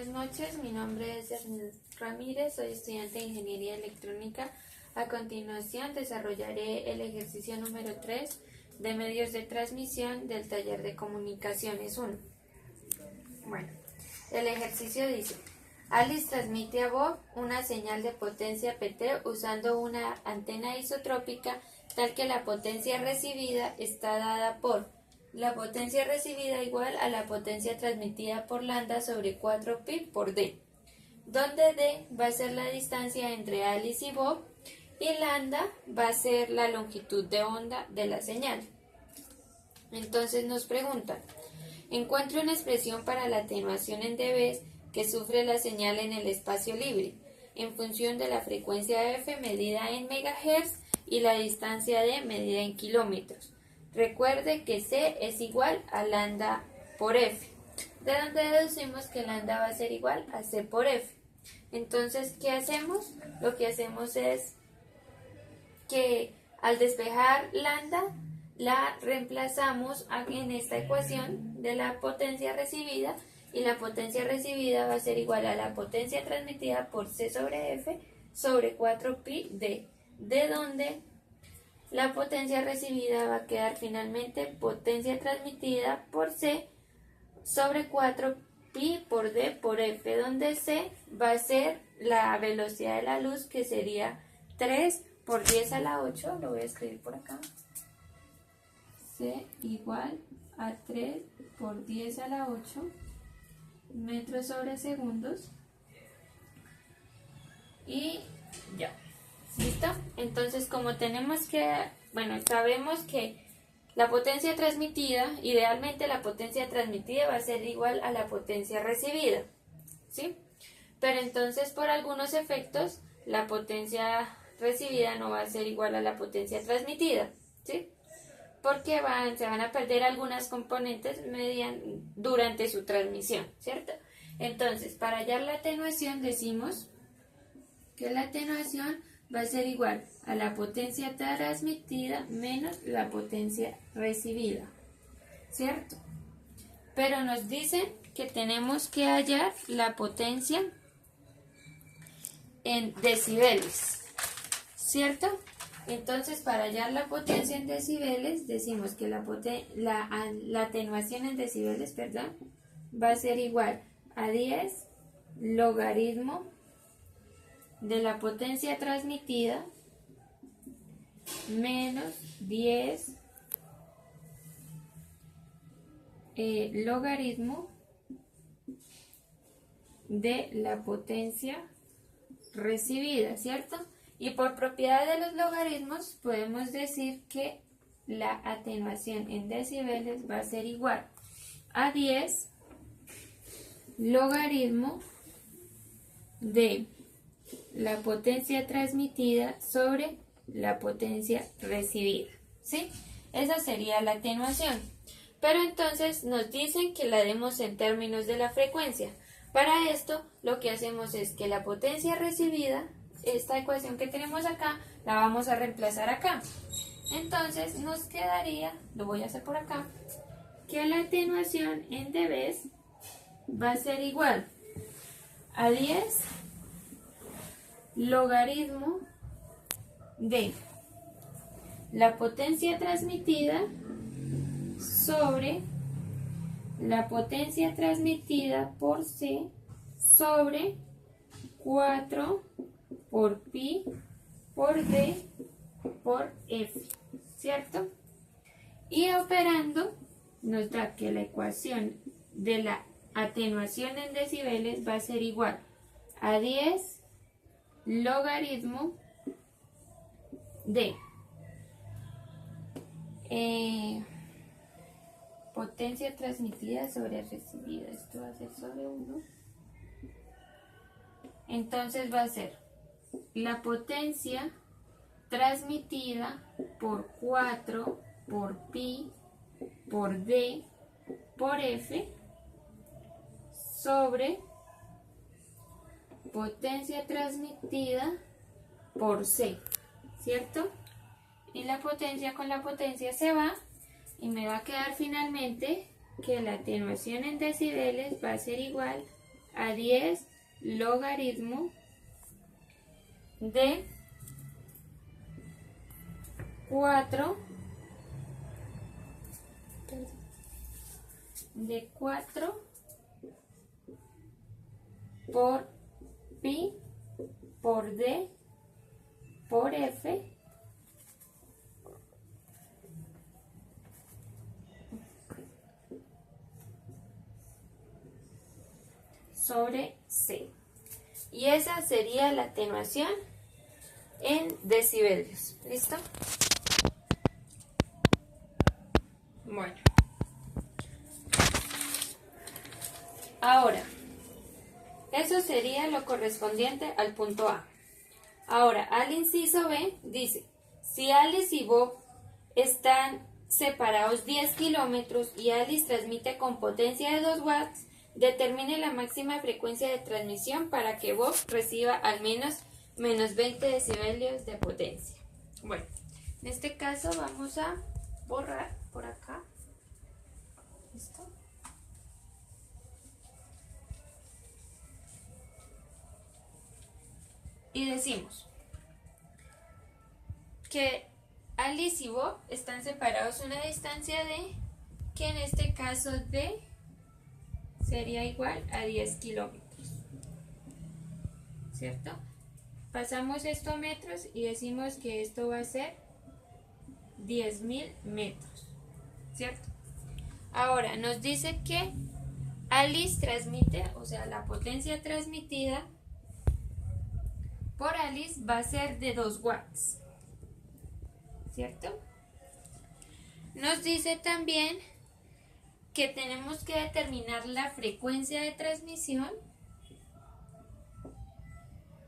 Buenas noches, mi nombre es Ernest Ramírez, soy estudiante de Ingeniería Electrónica. A continuación desarrollaré el ejercicio número 3 de medios de transmisión del taller de comunicaciones 1. Bueno, el ejercicio dice: Alice transmite a Bob una señal de potencia PT usando una antena isotrópica tal que la potencia recibida está dada por la potencia recibida igual a la potencia transmitida por lambda sobre 4pi por d, donde d va a ser la distancia entre Alice y Bob y lambda va a ser la longitud de onda de la señal. Entonces nos preguntan: encuentre una expresión para la atenuación en dB que sufre la señal en el espacio libre, en función de la frecuencia f medida en megahertz y la distancia d medida en kilómetros. Recuerde que C es igual a lambda por F, de donde deducimos que lambda va a ser igual a C por F. Entonces, ¿qué hacemos? Lo que hacemos es que al despejar lambda, la reemplazamos en esta ecuación de la potencia recibida, y la potencia recibida va a ser igual a la potencia transmitida por C sobre F sobre 4pi d, de donde la potencia recibida va a quedar finalmente potencia transmitida por C sobre 4pi por d por F, donde C va a ser la velocidad de la luz, que sería 3 por 10 a la 8, lo voy a escribir por acá, C igual a 3 por 10 a la 8 metros sobre segundos, y ya. ¿Listo? Entonces, como sabemos que la potencia transmitida, idealmente la potencia transmitida va a ser igual a la potencia recibida, ¿sí? Pero entonces, por algunos efectos, la potencia recibida no va a ser igual a la potencia transmitida, ¿sí? Porque se van a perder algunas componentes durante su transmisión, ¿cierto? Entonces, para hallar la atenuación, decimos que la atenuación va a ser igual a la potencia transmitida menos la potencia recibida, ¿cierto? Pero nos dicen que tenemos que hallar la potencia en decibeles, ¿cierto? Entonces, para hallar la potencia en decibeles, decimos que la atenuación en decibeles, va a ser igual a 10 logaritmo de la potencia transmitida menos 10 logaritmo de la potencia recibida, ¿cierto? Y por propiedad de los logaritmos podemos decir que la atenuación en decibeles va a ser igual a 10 logaritmo de la potencia transmitida sobre la potencia recibida, ¿sí? Esa sería la atenuación. Pero entonces nos dicen que la demos en términos de la frecuencia. Para esto, lo que hacemos es que la potencia recibida, esta ecuación que tenemos acá, la vamos a reemplazar acá. Entonces nos quedaría, lo voy a hacer por acá, que la atenuación en dB va a ser igual a 10 logaritmo de la potencia transmitida sobre la potencia transmitida por C sobre 4 por pi por d por f, ¿cierto? Y operando nos da que la ecuación de la atenuación en decibeles va a ser igual a 10 logaritmo de potencia transmitida sobre recibida. Esto va a ser sobre 1. Entonces va a ser la potencia transmitida por 4 por pi por d por f sobre potencia transmitida por C, ¿cierto? Y la potencia con la potencia se va, y me va a quedar finalmente que la atenuación en decibeles va a ser igual a 10 logaritmo de 4 por pi por d por f sobre c. Y esa sería la atenuación en decibelios. ¿Listo? Bueno. Ahora, eso sería lo correspondiente al punto A. Ahora, al inciso B dice, si Alice y Bob están separados 10 kilómetros y Alice transmite con potencia de 2 watts, determine la máxima frecuencia de transmisión para que Bob reciba al menos menos 20 decibelios de potencia. Bueno, en este caso vamos a borrar por acá. ¿Listo? Y decimos que Alice y Bob están separados una distancia de, que en este caso D sería igual a 10 kilómetros, ¿cierto? Pasamos esto a metros y decimos que esto va a ser 10.000 metros, ¿cierto? Ahora nos dice que Alice transmite, o sea, la potencia transmitida por Alice va a ser de 2 watts, ¿cierto? Nos dice también que tenemos que determinar la frecuencia de transmisión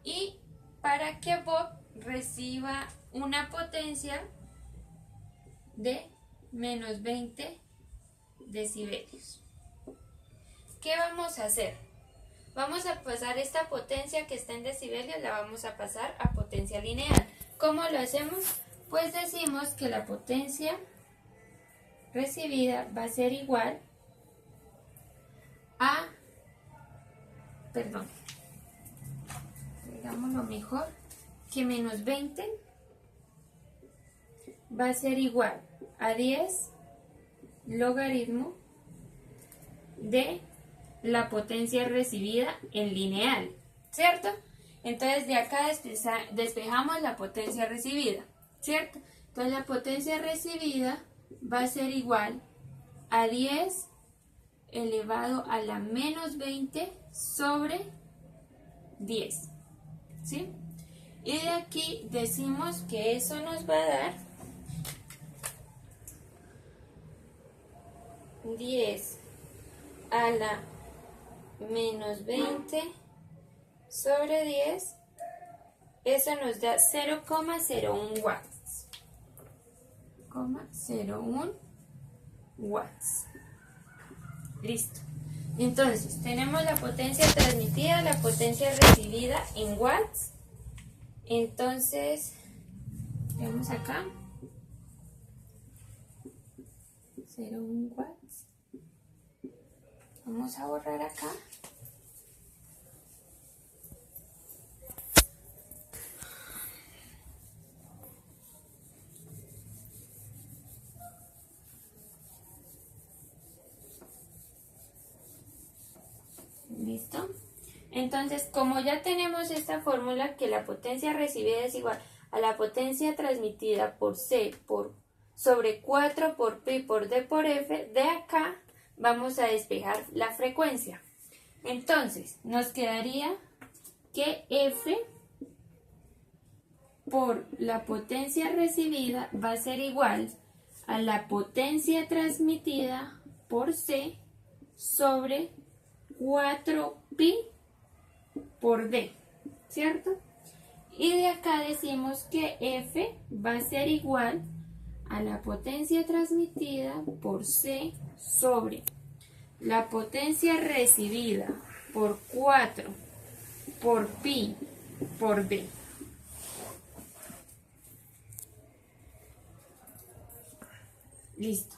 y para que Bob reciba una potencia de menos 20 decibelios. ¿Qué vamos a hacer? Vamos a pasar esta potencia que está en decibelios, la vamos a pasar a potencia lineal. ¿Cómo lo hacemos? Pues decimos que la potencia recibida va a ser igual a, digámoslo mejor, que menos 20 va a ser igual a 10 logaritmo de la potencia recibida en lineal, ¿cierto? Entonces de acá despejamos la potencia recibida, ¿cierto? Entonces la potencia recibida va a ser igual a 10 elevado a la menos 20 sobre 10, ¿sí? Y de aquí decimos que eso nos va a dar 10 a la menos 20 sobre 10, eso nos da 0,01 watts. 0,01 watts. Listo. Entonces, tenemos la potencia transmitida, la potencia recibida en watts. Entonces, vemos acá. 0,1 watts. Vamos a borrar acá. ¿Listo? Entonces, como ya tenemos esta fórmula que la potencia recibida es igual a la potencia transmitida por C sobre 4 por pi por d por f, de acá vamos a despejar la frecuencia. Entonces, nos quedaría que F por la potencia recibida va a ser igual a la potencia transmitida por C sobre 4pi por D, ¿cierto? Y de acá decimos que F va a ser igual a la potencia transmitida por C sobre la potencia recibida por 4 por pi por D. Listo.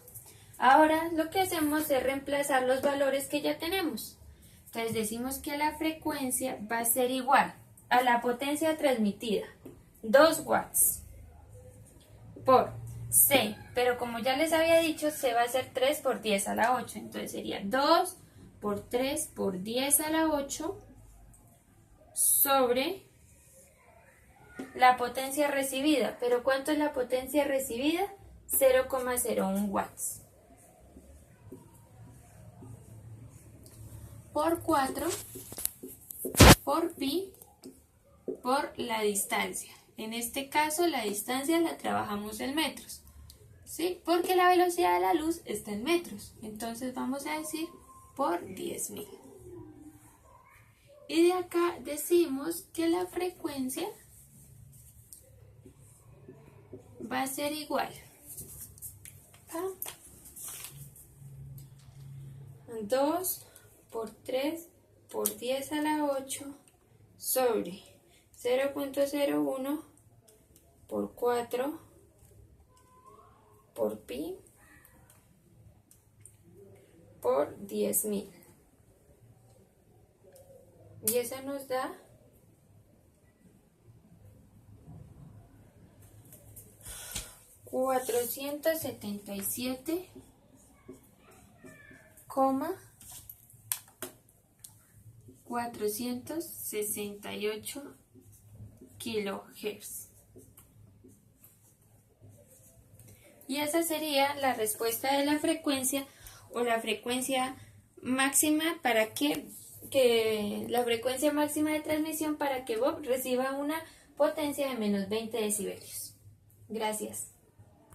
Ahora lo que hacemos es reemplazar los valores que ya tenemos. Entonces decimos que la frecuencia va a ser igual a la potencia transmitida, 2 watts, por C, pero como ya les había dicho, C va a ser 3 por 10 a la 8, entonces sería 2 por 3 por 10 a la 8 sobre la potencia recibida. ¿Pero cuánto es la potencia recibida? 0,01 watts. Por 4 por pi por la distancia. En este caso la distancia la trabajamos en metros, ¿sí? Porque la velocidad de la luz está en metros. Entonces vamos a decir por 10.000. Y de acá decimos que la frecuencia va a ser igual a 2 por 3 por 10 a la 8 sobre 0,01 por 4 por pi por 10.000. Y eso nos da 467,468 kilohertz. Y esa sería la respuesta de la frecuencia, o la frecuencia máxima para que la frecuencia máxima de transmisión para que Bob reciba una potencia de menos 20 decibelios. Gracias.